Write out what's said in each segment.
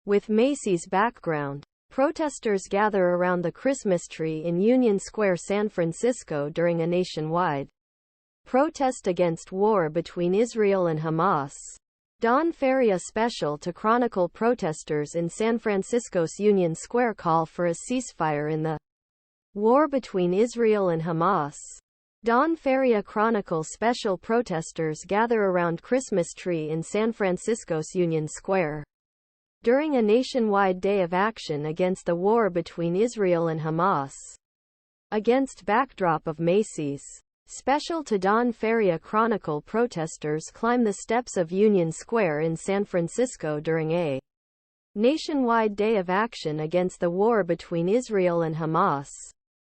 With Macy's background, protesters gather around the Christmas tree in Union Square, San Francisco during a nationwide protest against war between Israel and Hamas. Don FeriaSpecial to Chronicle Protesters in San Francisco's Union Square call for a ceasefire in the war between Israel and Hamas. Don FeriaChronicle Special Protesters gather around Christmas tree in San Francisco's Union Square during a nationwide day of action against the war between Israel and Hamas. Against backdrop of Macy's. Special to Don FeriaChronicle Protesters climb the steps of Union Square in San Francisco during a nationwide day of action against the war between Israel and Hamas.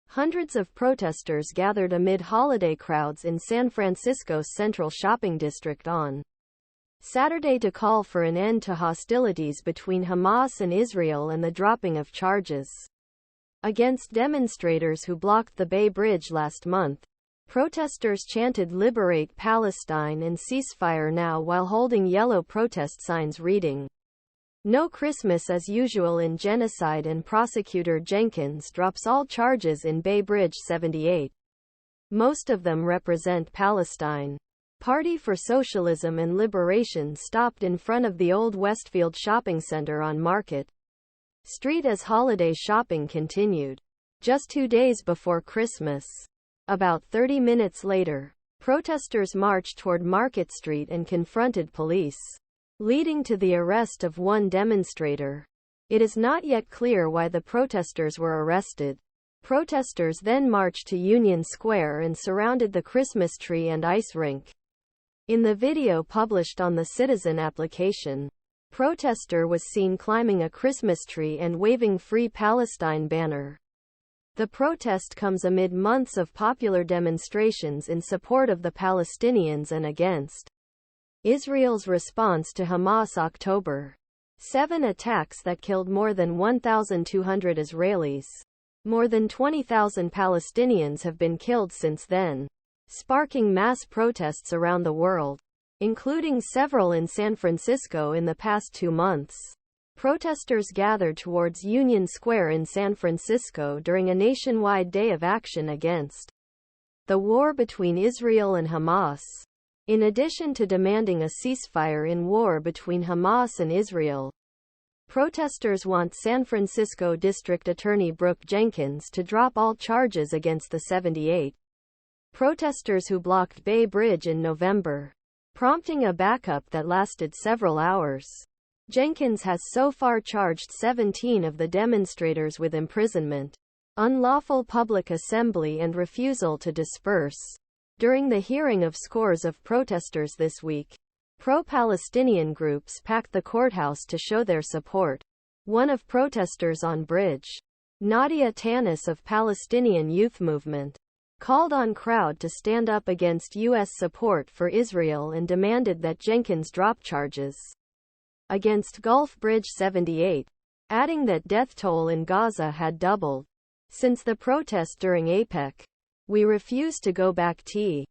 Hundreds of protesters gathered amid holiday crowds in San Francisco's central shopping district on Saturday to call for an end to hostilities between Hamas and Israel and the dropping of charges against demonstrators who blocked the Bay Bridge last month. Protesters chanted "Liberate Palestine" and "Ceasefire now" while holding yellow protest signs reading "No Christmas as Usual" in genocide, and Prosecutor Jenkins drops all charges in Bay Bridge 78. Most of them represent Palestine. Party for Socialism and Liberation stopped in front of the old Westfield shopping center on Market Street as holiday shopping continued. Just 2 days before Christmas. About 30 minutes later, protesters marched toward Market Street and confronted police, leading to the arrest of one demonstrator. It is not yet clear why the protesters were arrested. Protesters then marched to Union Square and surrounded the Christmas tree and ice rink. In the video published on the Citizen application, protester was seen climbing a Christmas tree and waving "Free Palestine" banner. The protest comes amid months of popular demonstrations in support of the Palestinians and against Israel's response to Hamas' October 7 attacks that killed more than 1,200 Israelis. More than 20,000 Palestinians have been killed since then, sparking mass protests around the world, including several in San Francisco in the past 2 months. Protesters gathered towards Union Square in San Francisco during a nationwide day of action against the war between Israel and Hamas. In addition to demanding a ceasefire in war between Hamas and Israel, protesters want San Francisco District Attorney Brooke Jenkins to drop all charges against the 78 protesters who blocked Bay Bridge in November, prompting a backup that lasted several hours. Jenkins has so far charged 17 of the demonstrators with imprisonment, unlawful public assembly, and refusal to disperse. During the hearing of scores of protesters this week, pro-Palestinian groups packed the courthouse to show their support. One of protesters on Bridge, Nadia Tanis of Palestinian Youth Movement, called on crowd to stand up against U.S. support for Israel and demanded that Jenkins drop charges against Gulf Bridge 78, adding that death toll in Gaza had doubled since the protest during APEC. "We refuse to go back to